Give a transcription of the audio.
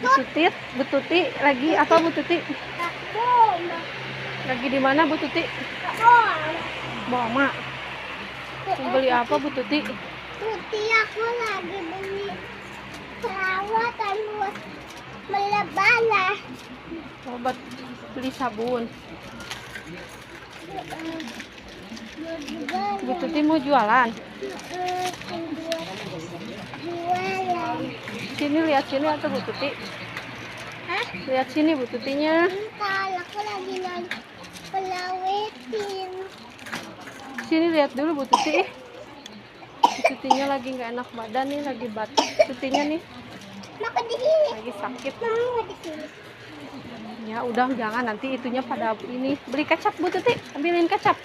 Bu Tuti lagi apa Bu Tuti? Aku. Lagi di mana Bu Tuti? Bawa mak. Mau beli apa Bu Tuti? Tuti, aku lagi beli perawatan buat melebaran. Obat beli sabun. Bu Tuti mau jualan. Jualan. Sini lihat sini atau Bu Tuti? Hah? Lihat sini Bu Tutinya. Entar, aku lagi pelawetin. Sini lihat dulu Bu Tuti. Bu Tutinya lagi nggak enak badan nih, lagi batuk Tutinya nih. Maka di sini. Lagi sakit. Mama di sini. Ya udah jangan nanti itunya pada ini. Beli kecap Bu Tuti, ambilin kecap.